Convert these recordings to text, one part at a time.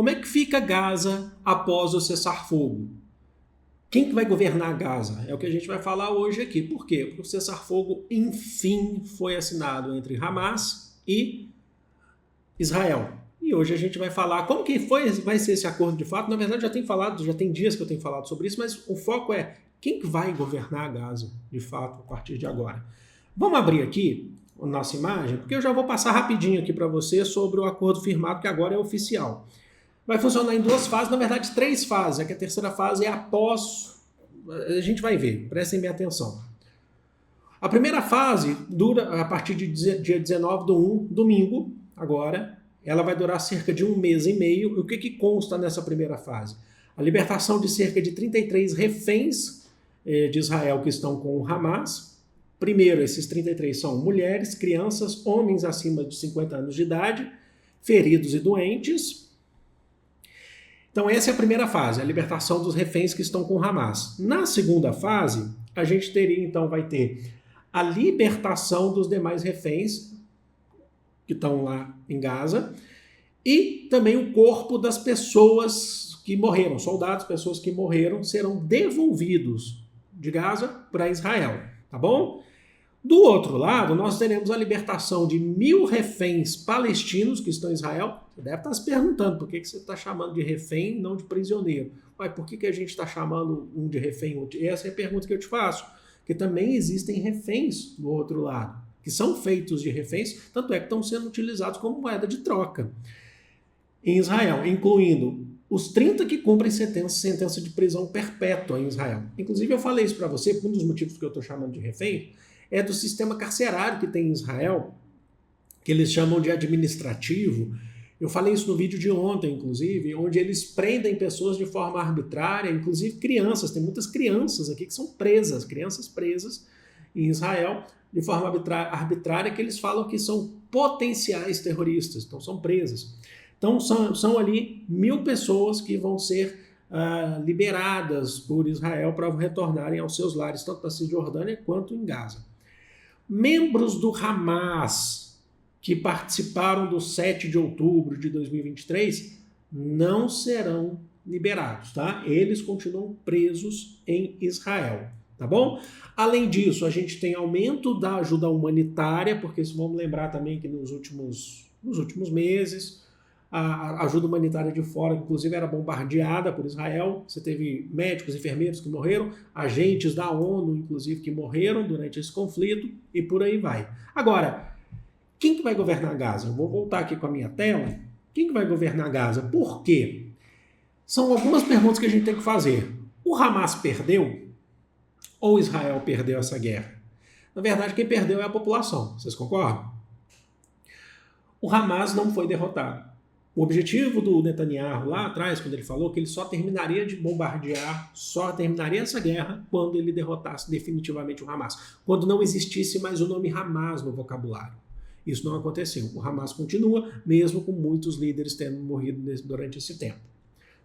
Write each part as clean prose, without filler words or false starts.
Como é que fica Gaza após o cessar-fogo? Quem que vai governar Gaza? É o que a gente vai falar hoje aqui. Por quê? Porque o cessar-fogo, enfim, foi assinado entre Hamas e Israel. E hoje a gente vai falar como que vai ser esse acordo de fato. Na verdade, já tem dias que eu tenho falado sobre isso, mas o foco é quem que vai governar Gaza, de fato, a partir de agora. Vamos abrir aqui a nossa imagem, porque eu já vou passar rapidinho aqui para você sobre o acordo firmado, que agora é oficial. Vai funcionar em 2 fases, na verdade 3 fases, é que a terceira fase é após, a gente vai ver, prestem bem atenção. A primeira fase dura a partir de dia 19/1, domingo, agora, ela vai durar cerca de 1 mês e meio. E o que consta nessa primeira fase? A libertação de cerca de 33 reféns de Israel que estão com o Hamas. Primeiro, esses 33 são mulheres, crianças, homens acima de 50 anos de idade, feridos e doentes. Então essa é a primeira fase, a libertação dos reféns que estão com o Hamas. Na segunda fase, a gente vai ter a libertação dos demais reféns que estão lá em Gaza e também o corpo das pessoas que morreram, soldados, pessoas que morreram, serão devolvidos de Gaza para Israel, tá bom? Do outro lado, nós teremos a libertação de 1.000 reféns palestinos que estão em Israel. Você deve estar se perguntando por que você está chamando de refém e não de prisioneiro. Ué, por que a gente está chamando um de refém? Essa é a pergunta que eu te faço. Porque também existem reféns do outro lado, que são feitos de reféns, tanto é que estão sendo utilizados como moeda de troca em Israel, incluindo os 30 que cumprem sentença de prisão perpétua em Israel. Inclusive eu falei isso para você, um dos motivos que eu estou chamando de refém é do sistema carcerário que tem em Israel, que eles chamam de administrativo. Eu falei isso no vídeo de ontem, inclusive, onde eles prendem pessoas de forma arbitrária, inclusive crianças. Tem muitas crianças aqui que são presas, crianças presas em Israel, de forma arbitrária, que eles falam que são potenciais terroristas, então são presas. Então são ali 1.000 pessoas que vão ser liberadas por Israel para retornarem aos seus lares, tanto na Cisjordânia quanto em Gaza. Membros do Hamas que participaram do 7 de outubro de 2023 não serão liberados, tá? Eles continuam presos em Israel, tá bom? Além disso, a gente tem aumento da ajuda humanitária, porque vamos lembrar também que nos últimos meses a ajuda humanitária de fora, inclusive, era bombardeada por Israel. Você teve médicos, enfermeiros que morreram, agentes da ONU, inclusive, que morreram durante esse conflito, e por aí vai. Agora, quem que vai governar Gaza? Eu vou voltar aqui com a minha tela. Quem que vai governar Gaza? Por quê? São algumas perguntas que a gente tem que fazer. O Hamas perdeu? Ou Israel perdeu essa guerra? Na verdade, quem perdeu é a população. Vocês concordam? O Hamas não foi derrotado. O objetivo do Netanyahu lá atrás, quando ele falou que ele só terminaria de bombardear, só terminaria essa guerra quando ele derrotasse definitivamente o Hamas, quando não existisse mais o nome Hamas no vocabulário. Isso não aconteceu. O Hamas continua, mesmo com muitos líderes tendo morrido durante esse tempo.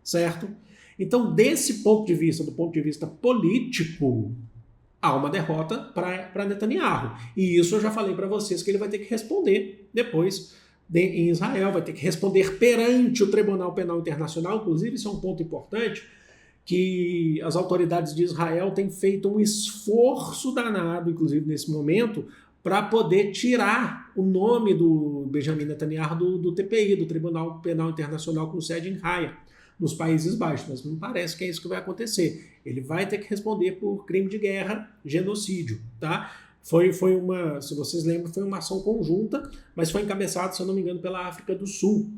Certo? Então, desse ponto de vista, do ponto de vista político, há uma derrota para Netanyahu. E isso eu já falei para vocês que ele vai ter que responder depois em Israel, vai ter que responder perante o Tribunal Penal Internacional. Inclusive, isso é um ponto importante, que as autoridades de Israel têm feito um esforço danado, inclusive nesse momento, para poder tirar o nome do Benjamin Netanyahu do TPI, do Tribunal Penal Internacional, com sede em Haia, nos Países Baixos. Mas não parece que é isso que vai acontecer. Ele vai ter que responder por crime de guerra, genocídio, tá? Se vocês lembram, foi uma ação conjunta, mas foi encabeçada, se eu não me engano, pela África do Sul.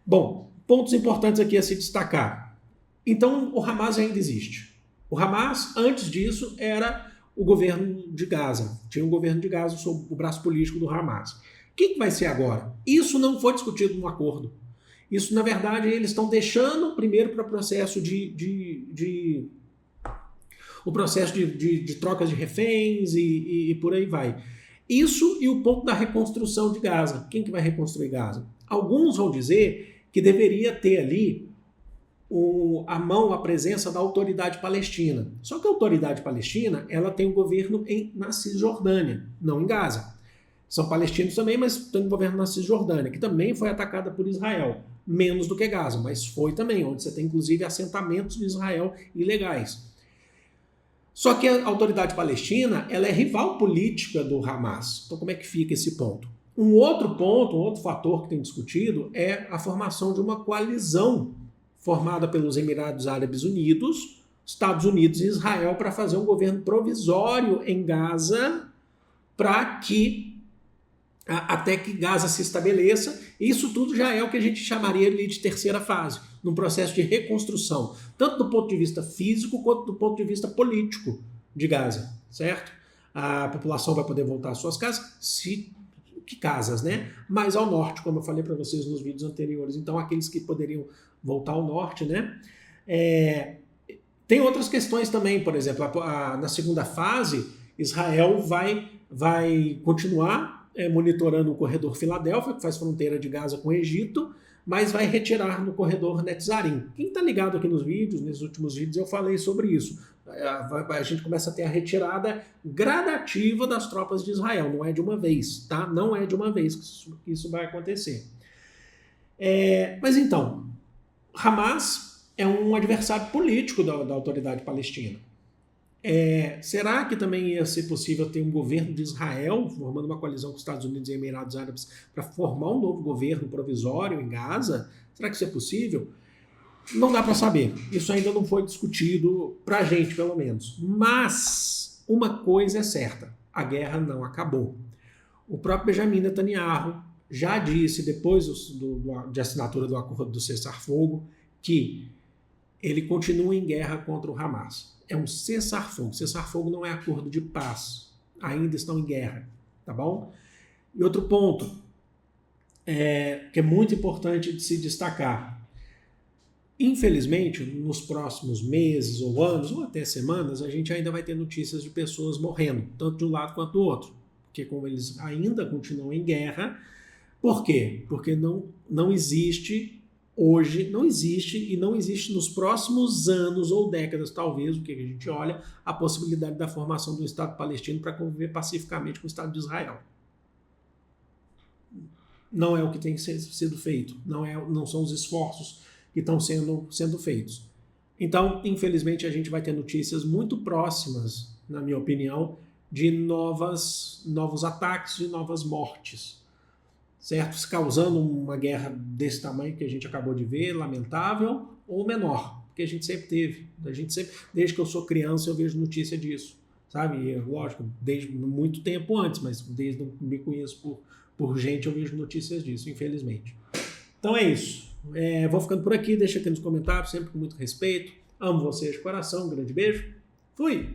Bom, pontos importantes aqui a se destacar. Então, o Hamas ainda existe. O Hamas, antes disso, era o governo de Gaza. Tinha um governo de Gaza sob o braço político do Hamas. O que vai ser agora? Isso não foi discutido no acordo. Isso, na verdade, eles estão deixando primeiro para o processo de trocas de reféns e por aí vai. Isso e o ponto da reconstrução de Gaza. Quem que vai reconstruir Gaza? Alguns vão dizer que deveria ter ali a presença da autoridade palestina. Só que a autoridade palestina, ela tem um governo na Cisjordânia, não em Gaza. São palestinos também, mas tem um governo na Cisjordânia, que também foi atacada por Israel. menos do que Gaza, mas foi também, onde você tem inclusive assentamentos de Israel ilegais. Só que a autoridade palestina, ela é rival política do Hamas. Então como é que fica esse ponto? Um outro fator que tem discutido é a formação de uma coalizão formada pelos Emirados Árabes Unidos, Estados Unidos e Israel para fazer um governo provisório em Gaza para que até que Gaza se estabeleça. Isso tudo já é o que a gente chamaria de terceira fase, num processo de reconstrução, tanto do ponto de vista físico quanto do ponto de vista político de Gaza, certo? A população vai poder voltar às suas casas, que casas, né? Mais ao norte, como eu falei para vocês nos vídeos anteriores. Então, aqueles que poderiam voltar ao norte, né? Tem outras questões também, por exemplo, na segunda fase, Israel vai continuar monitorando o corredor Filadélfia, que faz fronteira de Gaza com o Egito, mas vai retirar no corredor Netzarim. Quem está ligado aqui nos vídeos, nesses últimos vídeos, eu falei sobre isso. A gente começa a ter a retirada gradativa das tropas de Israel, não é de uma vez, tá? Não é de uma vez que isso vai acontecer. Mas então, Hamas é um adversário político da autoridade palestina. Será que também ia ser possível ter um governo de Israel formando uma coalizão com os Estados Unidos e Emirados Árabes para formar um novo governo provisório em Gaza? Será que isso é possível? Não dá para saber. Isso ainda não foi discutido para a gente, pelo menos. Mas uma coisa é certa: a guerra não acabou. O próprio Benjamin Netanyahu já disse, depois de assinatura do acordo do cessar-fogo, que ele continua em guerra contra o Hamas. É um cessar-fogo. Cessar-fogo não é acordo de paz. Ainda estão em guerra, tá bom? E outro ponto que é muito importante de se destacar. Infelizmente, nos próximos meses ou anos, ou até semanas, a gente ainda vai ter notícias de pessoas morrendo, tanto de um lado quanto do outro. Porque como eles ainda continuam em guerra, por quê? Porque não existe hoje, não existe e não existe nos próximos anos ou décadas, talvez, o que a gente olha, a possibilidade da formação do Estado palestino para conviver pacificamente com o Estado de Israel. Não é o que tem sido feito, não são os esforços que estão sendo feitos. Então, infelizmente, a gente vai ter notícias muito próximas, na minha opinião, de novos ataques e novas mortes, certo? Causando uma guerra desse tamanho que a gente acabou de ver, lamentável, ou menor, que a gente sempre teve. Desde que eu sou criança, eu vejo notícia disso, sabe? E, lógico, desde muito tempo antes, mas desde que me conheço por gente, eu vejo notícias disso, infelizmente. Então é isso. Vou ficando por aqui, deixa aqui nos comentários, sempre com muito respeito. Amo vocês de coração, um grande beijo. Fui!